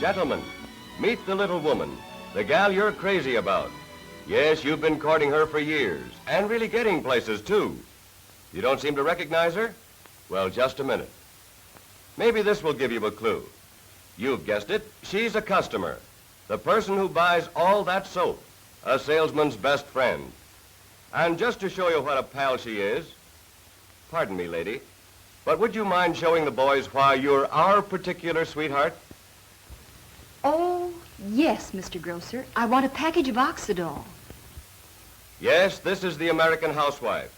Gentlemen, meet the little woman, the gal you're crazy about. Yes, you've been courting her for years, and really getting places, too. You don't seem to recognize her? Well, just a minute. Maybe this will give you a clue. You've guessed it, she's a customer. The person who buys all that soap, a salesman's best friend. And just to show you what a pal she is, pardon me, lady, but would you mind showing the boys why you're our particular sweetheart? Oh, yes, Mr. Grocer. I want a package of Oxydol. Yes, this is the American housewife.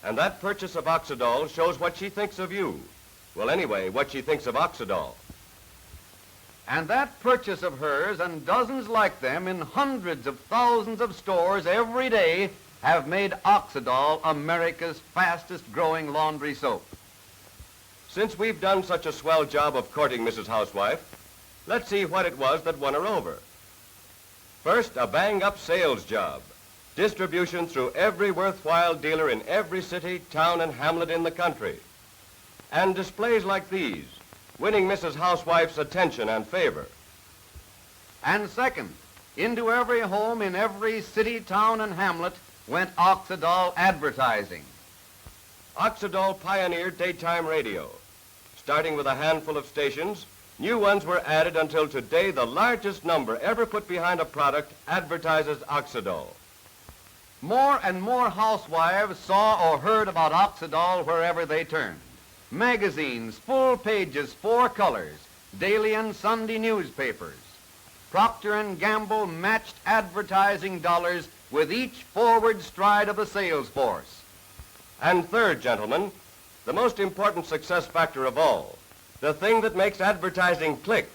And that purchase of Oxydol shows what she thinks of you. Well, anyway, what she thinks of Oxydol. And that purchase of hers and dozens like them in hundreds of thousands of stores every day have made Oxydol America's fastest growing laundry soap. Since we've done such a swell job of courting Mrs. Housewife, let's see what it was that won her over. First, a bang-up sales job. Distribution through every worthwhile dealer in every city, town, and hamlet in the country. And displays like these, winning Mrs. Housewife's attention and favor. And second, into every home in every city, town, and hamlet went Oxydol advertising. Oxydol pioneered daytime radio. Starting with a handful of stations, new ones were added until today the largest number ever put behind a product advertises Oxydol. More and more housewives saw or heard about Oxydol wherever they turned. Magazines, full pages, 4 colors, daily and Sunday newspapers. Procter & Gamble matched advertising dollars with each forward stride of the sales force. And third, gentlemen, the most important success factor of all, the thing that makes advertising click,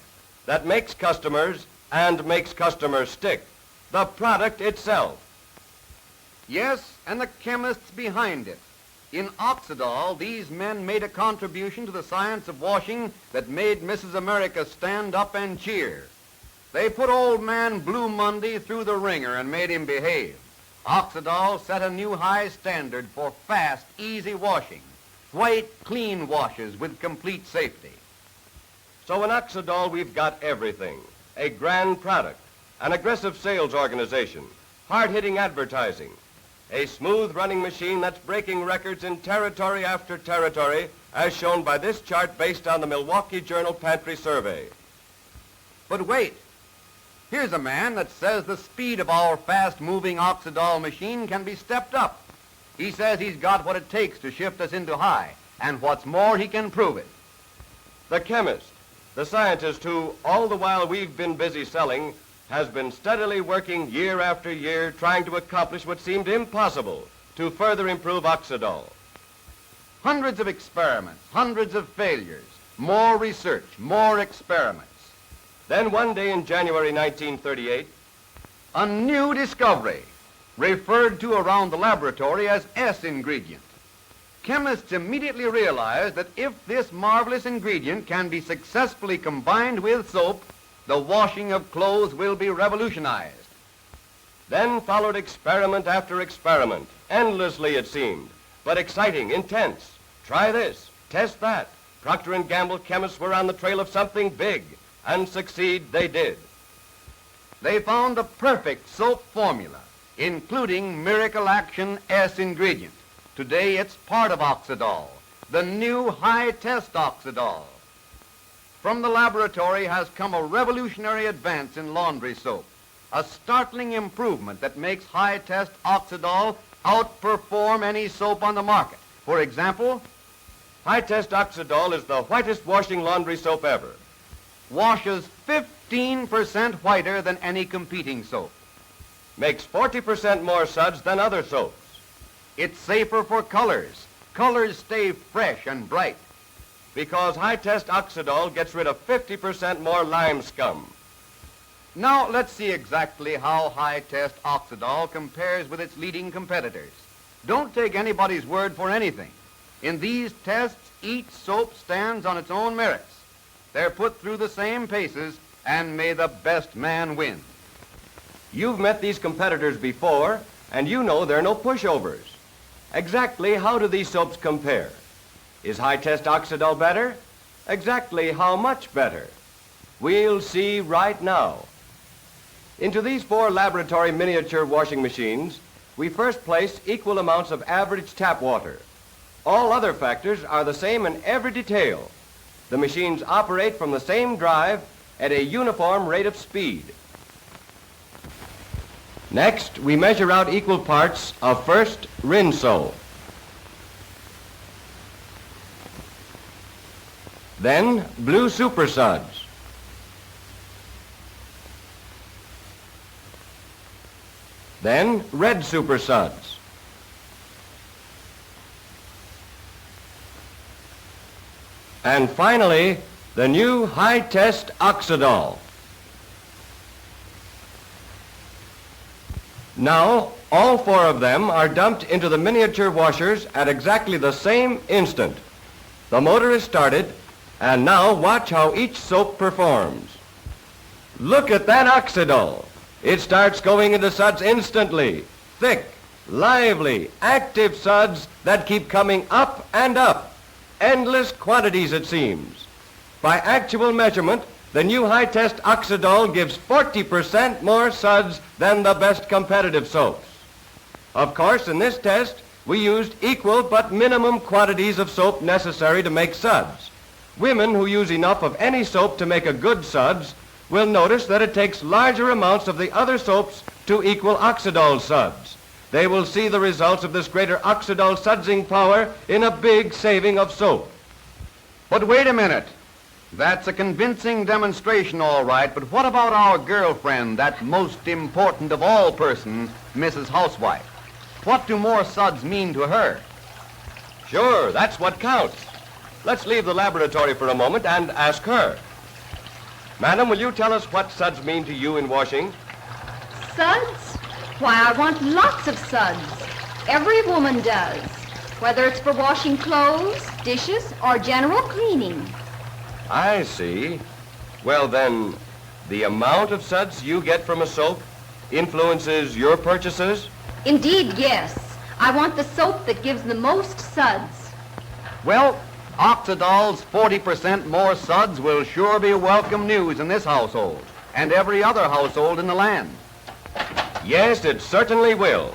that makes customers and makes customers stick, the product itself. Yes, and the chemists behind it. In Oxydol, these men made a contribution to the science of washing that made Mrs. America stand up and cheer. They put old man Blue Monday through the ringer and made him behave. Oxydol set a new high standard for fast, easy washing. White, clean washes with complete safety. So in Oxydol, we've got everything. A grand product, an aggressive sales organization, hard-hitting advertising, a smooth-running machine that's breaking records in territory after territory, as shown by this chart based on the Milwaukee Journal Pantry Survey. But wait, here's a man that says the speed of our fast-moving Oxydol machine can be stepped up. He says he's got what it takes to shift us into high, and what's more, he can prove it. The chemist, the scientist who, all the while we've been busy selling, has been steadily working year after year trying to accomplish what seemed impossible, to further improve Oxydol. Hundreds of experiments, hundreds of failures, more research, more experiments. Then one day in January 1938, a new discovery, referred to around the laboratory as S ingredient. Chemists immediately realized that if this marvelous ingredient can be successfully combined with soap, the washing of clothes will be revolutionized. Then followed experiment after experiment, endlessly it seemed, but exciting, intense. Try this, test that. Procter & Gamble chemists were on the trail of something big, and succeed they did. They found the perfect soap formula, including Miracle Action S ingredient. Today it's part of Oxydol, the new high-test Oxydol. From the laboratory has come a revolutionary advance in laundry soap, a startling improvement that makes high-test Oxydol outperform any soap on the market. For example, high-test Oxydol is the whitest washing laundry soap ever. Washes 15% whiter than any competing soap. Makes 40% more suds than other soaps. It's safer for colors. Colors stay fresh and bright. Because high-test Oxydol gets rid of 50% more lime scum. Now let's see exactly how high-test Oxydol compares with its leading competitors. Don't take anybody's word for anything. In these tests, each soap stands on its own merits. They're put through the same paces, and may the best man win. You've met these competitors before, and you know they're no pushovers. Exactly how do these soaps compare? Is high-test Oxydol better? Exactly how much better? We'll see right now. Into these 4 laboratory miniature washing machines, we first place equal amounts of average tap water. All other factors are the same in every detail. The machines operate from the same drive at a uniform rate of speed. Next, we measure out equal parts of first Rinso. Then blue super suds. Then red super suds. And finally, the new high-test Oxydol. Now, all 4 of them are dumped into the miniature washers at exactly the same instant. The motor is started, and now watch how each soap performs. Look at that Oxydol. It starts going into suds instantly. Thick, lively, active suds that keep coming up and up. Endless quantities, it seems. By actual measurement, the new high-test Oxydol gives 40% more suds than the best competitive soaps. Of course, in this test, we used equal but minimum quantities of soap necessary to make suds. Women who use enough of any soap to make a good suds will notice that it takes larger amounts of the other soaps to equal Oxydol suds. They will see the results of this greater Oxydol sudsing power in a big saving of soap. But wait a minute. That's a convincing demonstration, all right, but what about our girlfriend, that most important of all persons, Mrs. Housewife? What do more suds mean to her? Sure, that's what counts. Let's leave the laboratory for a moment and ask her. Madam, will you tell us what suds mean to you in washing? Suds? Why, I want lots of suds. Every woman does, whether it's for washing clothes, dishes, or general cleaning. I see. Well then, the amount of suds you get from a soap influences your purchases? Indeed, yes. I want the soap that gives the most suds. Well, Oxydol's 40% more suds will sure be welcome news in this household and every other household in the land. Yes, it certainly will.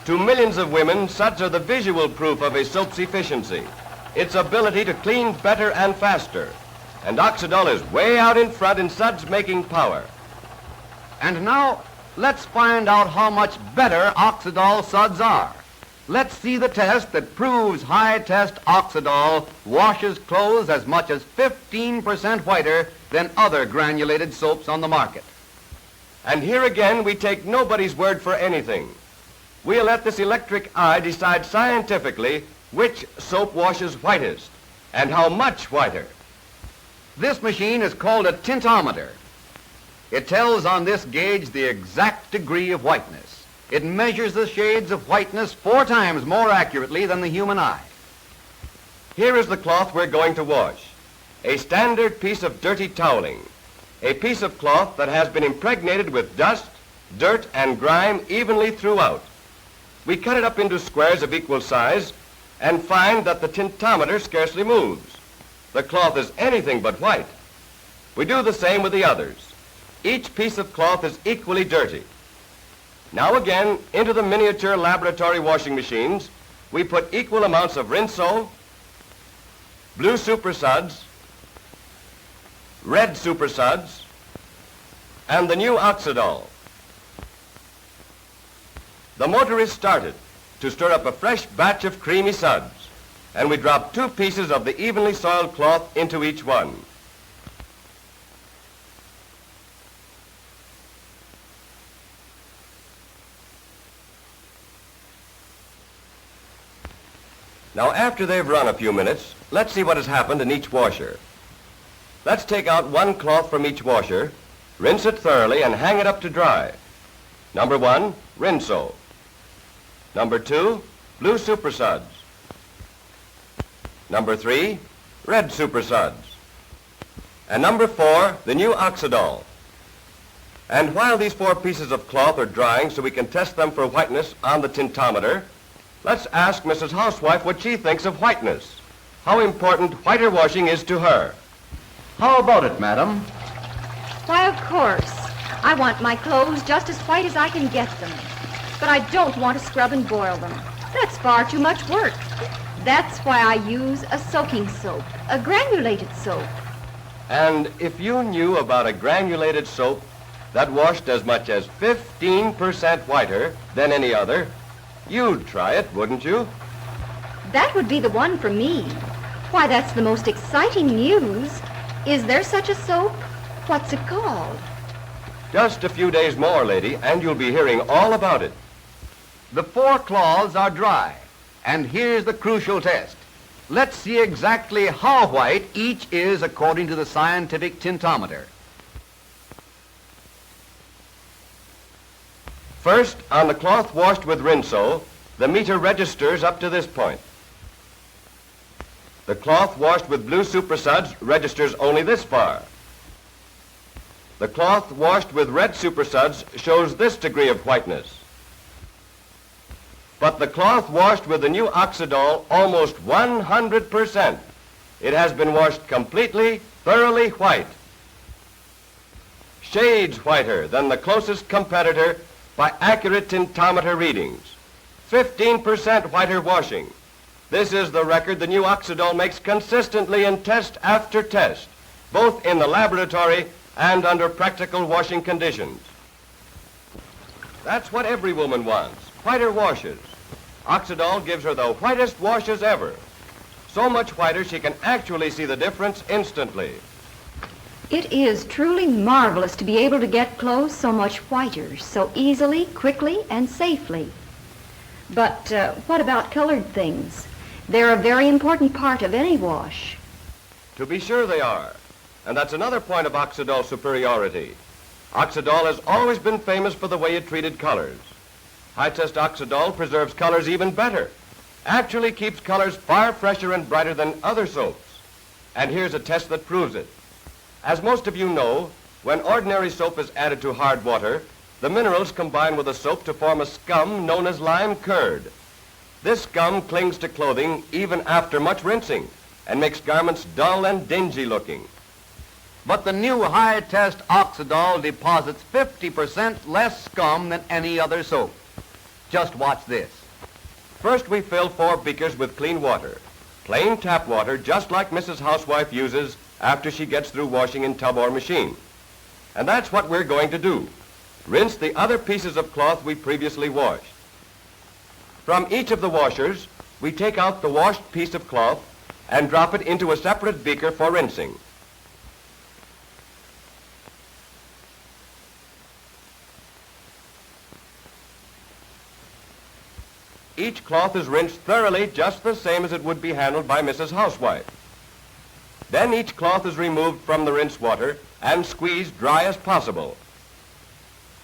To millions of women, suds are the visual proof of a soap's efficiency, its ability to clean better and faster. And Oxydol is way out in front in suds making power. And now, let's find out how much better Oxydol suds are. Let's see the test that proves high-test Oxydol washes clothes as much as 15% whiter than other granulated soaps on the market. And here again, we take nobody's word for anything. We'll let this electric eye decide scientifically which soap washes whitest and how much whiter. This machine is called a tintometer. It tells on this gauge the exact degree of whiteness. It measures the shades of whiteness 4 times more accurately than the human eye. Here is the cloth we're going to wash. A standard piece of dirty toweling. A piece of cloth that has been impregnated with dust, dirt, and grime evenly throughout. We cut it up into squares of equal size and find that the tintometer scarcely moves. The cloth is anything but white. We do the same with the others. Each piece of cloth is equally dirty. Now again, into the miniature laboratory washing machines, we put equal amounts of Rinso, blue super suds, red super suds, and the new Oxydol. The motor is started to stir up a fresh batch of creamy suds, and we drop 2 pieces of the evenly soiled cloth into each one. Now, after they've run a few minutes, let's see what has happened in each washer. Let's take out 1 cloth from each washer, rinse it thoroughly, and hang it up to dry. Number 1, Rinso. Number 2, blue super suds. Number 3, red super suds. And number 4, the new Oxydol. And while these 4 pieces of cloth are drying so we can test them for whiteness on the tintometer, let's ask Mrs. Housewife what she thinks of whiteness, how important whiter washing is to her. How about it, madam? Why, of course. I want my clothes just as white as I can get them. But I don't want to scrub and boil them. That's far too much work. That's why I use a soaking soap, a granulated soap. And if you knew about a granulated soap that washed as much as 15% whiter than any other, you'd try it, wouldn't you? That would be the one for me. Why, that's the most exciting news. Is there such a soap? What's it called? Just a few days more, lady, and you'll be hearing all about it. The 4 cloths are dry, and here's the crucial test. Let's see exactly how white each is according to the scientific tintometer. First, on the cloth washed with Rinso, the meter registers up to this point. The cloth washed with blue super suds registers only this far. The cloth washed with red super suds shows this degree of whiteness. But the cloth washed with the new Oxydol, almost 100%. It has been washed completely, thoroughly white. Shades whiter than the closest competitor by accurate tintometer readings. 15% whiter washing. This is the record the new Oxydol makes consistently in test after test, both in the laboratory and under practical washing conditions. That's what every woman wants, whiter washes. Oxydol gives her the whitest washes ever. So much whiter she can actually see the difference instantly. It is truly marvelous to be able to get clothes so much whiter, so easily, quickly, and safely. But what about colored things? They're a very important part of any wash. To be sure they are. And that's another point of Oxydol's superiority. Oxydol has always been famous for the way it treated colors. High-test Oxydol preserves colors even better. Actually keeps colors far fresher and brighter than other soaps. And here's a test that proves it. As most of you know, when ordinary soap is added to hard water, the minerals combine with the soap to form a scum known as lime curd. This scum clings to clothing even after much rinsing and makes garments dull and dingy looking. But the new high-test Oxydol deposits 50% less scum than any other soap. Just watch this. First, we fill 4 beakers with clean water. Plain tap water, just like Mrs. Housewife uses after she gets through washing in tub or machine. And that's what we're going to do. Rinse the other pieces of cloth we previously washed. From each of the washers, we take out the washed piece of cloth and drop it into a separate beaker for rinsing. Each cloth is rinsed thoroughly, just the same as it would be handled by Mrs. Housewife. Then each cloth is removed from the rinse water and squeezed dry as possible.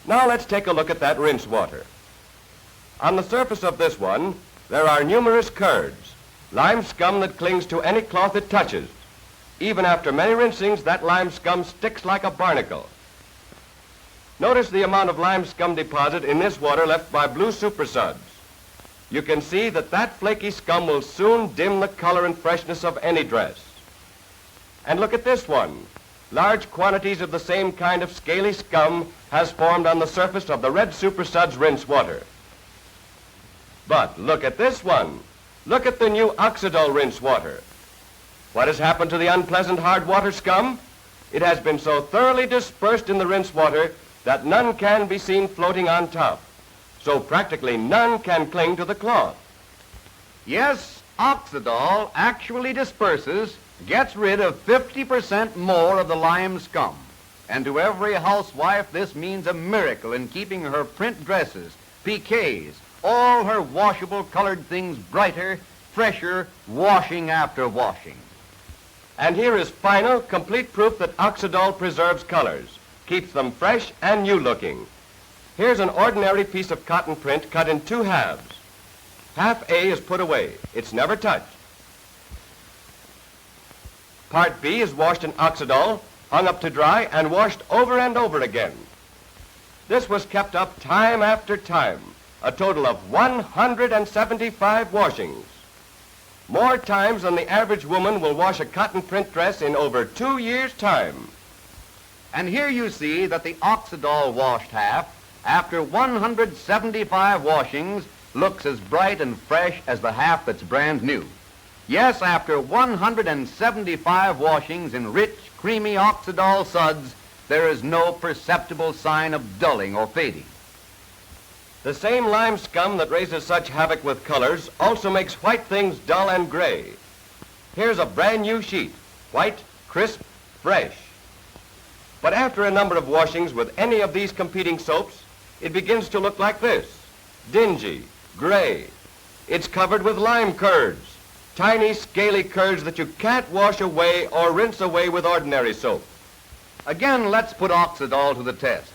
Now let's take a look at that rinse water. On the surface of this one, there are numerous curds, lime scum that clings to any cloth it touches. Even after many rinsings, that lime scum sticks like a barnacle. Notice the amount of lime scum deposit in this water left by blue super suds. You can see that that flaky scum will soon dim the color and freshness of any dress. And look at this one. Large quantities of the same kind of scaly scum has formed on the surface of the red super suds rinse water. But look at this one. Look at the new Oxydol rinse water. What has happened to the unpleasant hard water scum? It has been so thoroughly dispersed in the rinse water that none can be seen floating on top. So practically none can cling to the cloth. Yes, Oxydol actually disperses, gets rid of 50% more of the lime scum. And to every housewife, this means a miracle in keeping her print dresses, piquets, all her washable colored things brighter, fresher, washing after washing. And here is final, complete proof that Oxydol preserves colors, keeps them fresh and new looking. Here's an ordinary piece of cotton print cut in 2 halves. Half A is put away. It's never touched. Part B is washed in Oxydol, hung up to dry, and washed over and over again. This was kept up time after time, a total of 175 washings. More times than the average woman will wash a cotton print dress in over 2 years' time. And here you see that the Oxydol washed half, after 175 washings, looks as bright and fresh as the half that's brand new. Yes, after 175 washings in rich, creamy Oxydol suds, there is no perceptible sign of dulling or fading. The same lime scum that raises such havoc with colors also makes white things dull and gray. Here's a brand new sheet, white, crisp, fresh. But after a number of washings with any of these competing soaps, it begins to look like this, dingy, gray. It's covered with lime curds, tiny scaly curds that you can't wash away or rinse away with ordinary soap. Again, let's put Oxydol to the test.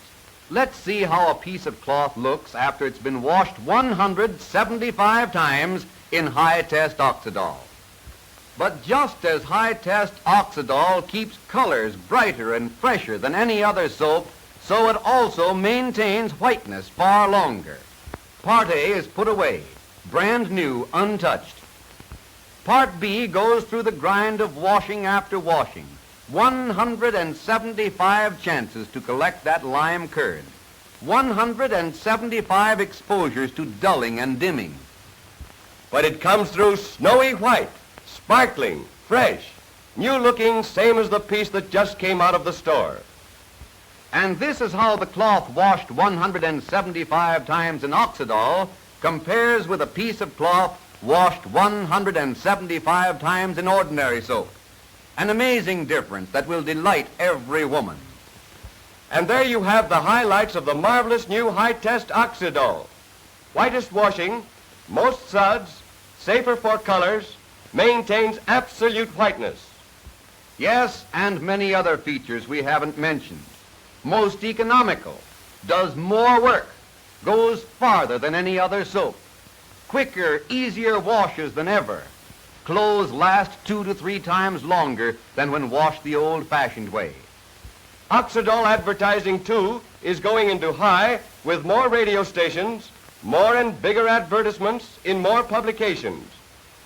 Let's see how a piece of cloth looks after it's been washed 175 times in high-test Oxydol. But just as high-test Oxydol keeps colors brighter and fresher than any other soap, so it also maintains whiteness far longer. Part A is put away, brand new, untouched. Part B goes through the grind of washing after washing. 175 chances to collect that lime curd. 175 exposures to dulling and dimming. But it comes through snowy white, sparkling, fresh, new looking, same as the piece that just came out of the store. And this is how the cloth washed 175 times in Oxydol compares with a piece of cloth washed 175 times in ordinary soap. An amazing difference that will delight every woman. And there you have the highlights of the marvelous new high-test Oxydol. Whitest washing, most suds, safer for colors, maintains absolute whiteness. Yes, and many other features we haven't mentioned. Most economical, does more work, goes farther than any other soap. Quicker, easier washes than ever. Clothes last 2 to 3 times longer than when washed the old-fashioned way. Oxydol advertising, too, is going into high with more radio stations, more and bigger advertisements in more publications.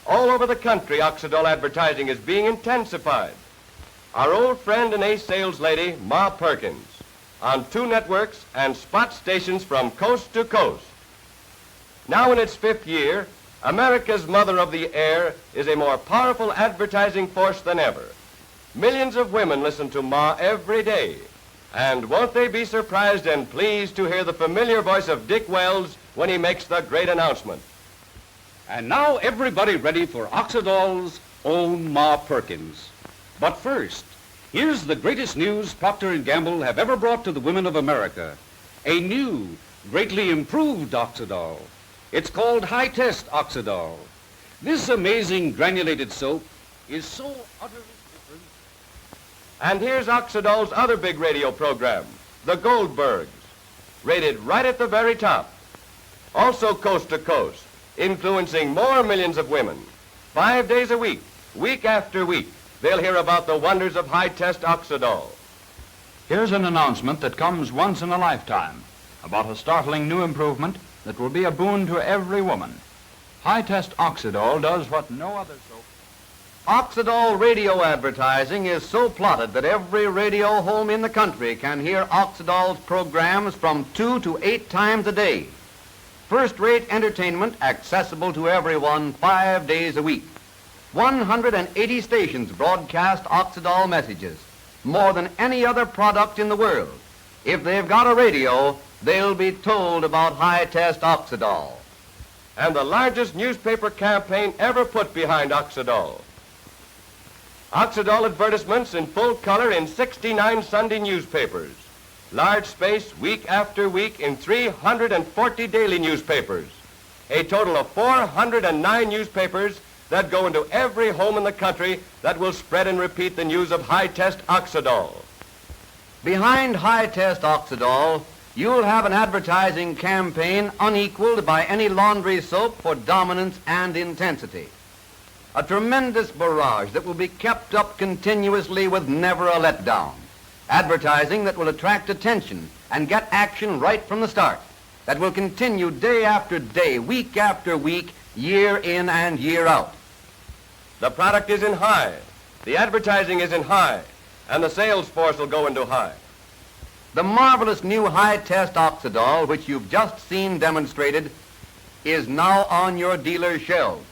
All over the country, Oxydol advertising is being intensified. Our old friend and ace sales lady, Ma Perkins, on 2 networks and spot stations from coast to coast. Now in its 5th year, America's mother of the air is a more powerful advertising force than ever. Millions of women listen to Ma every day. And won't they be surprised and pleased to hear the familiar voice of Dick Wells when he makes the great announcement. And now everybody ready for Oxydol's own Ma Perkins. But first, here's the greatest news Procter & Gamble have ever brought to the women of America. A new, greatly improved Oxydol. It's called high-test Oxydol. This amazing granulated soap is so utterly different. And here's Oxydol's other big radio program, The Goldbergs, rated right at the very top. Also coast to coast, influencing more millions of women. 5 days a week, week after week, they'll hear about the wonders of high-test Oxydol. Here's an announcement that comes once in a lifetime about a startling new improvement that will be a boon to every woman. High-test Oxydol does what no other soap. Oxydol radio advertising is so plotted that every radio home in the country can hear Oxydol's programs from 2 to 8 times a day. First-rate entertainment accessible to everyone 5 days a week. 180 stations broadcast Oxydol messages, more than any other product in the world. If they've got a radio, they'll be told about high-test Oxydol. And the largest newspaper campaign ever put behind Oxydol. Oxydol advertisements in full color in 69 Sunday newspapers. Large space week after week in 340 daily newspapers. A total of 409 newspapers that go into every home in the country that will spread and repeat the news of high-test Oxydol. Behind high-test Oxydol, you'll have an advertising campaign unequaled by any laundry soap for dominance and intensity. A tremendous barrage that will be kept up continuously with never a letdown. Advertising that will attract attention and get action right from the start. That will continue day after day, week after week, year in and year out. The product is in high, the advertising is in high, and the sales force will go into high. The marvelous new high-test Oxydol, which you've just seen demonstrated, is now on your dealer's shelves.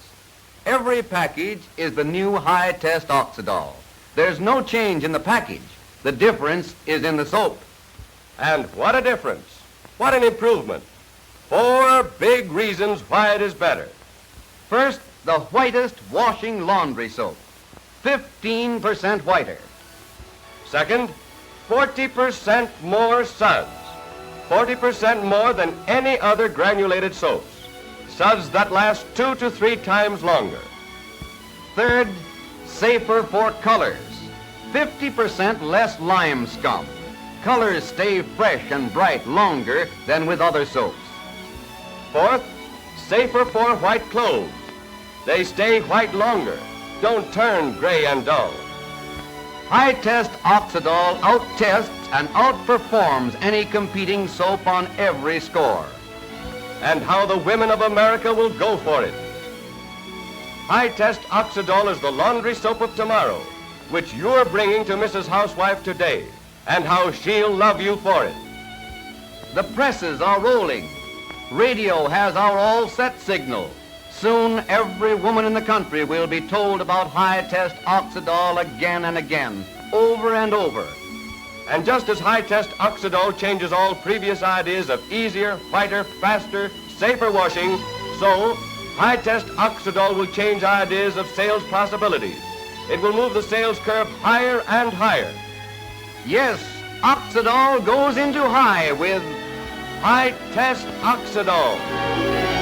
Every package is the new high-test Oxydol. There's no change in the package. The difference is in the soap. And what a difference. What an improvement. 4 big reasons why it is better. First, the whitest washing laundry soap. 15% whiter. Second, 40% more suds. 40% more than any other granulated soaps. Suds that last 2 to 3 times longer. Third, safer for colors. 50% less lime scum. Colors stay fresh and bright longer than with other soaps. Fourth, safer for white clothes. They stay white longer, don't turn gray and dull. High-test Oxydol out-tests and outperforms any competing soap on every score. And how the women of America will go for it. High-test Oxydol is the laundry soap of tomorrow, which you're bringing to Mrs. Housewife today, and how she'll love you for it. The presses are rolling. Radio has our all-set signal. Soon, every woman in the country will be told about high-test Oxydol again and again, over and over. And just as high-test Oxydol changes all previous ideas of easier, whiter, faster, safer washing, so high-test Oxydol will change ideas of sales possibilities. It will move the sales curve higher and higher. Yes, Oxydol goes into high with High-test Oxydol.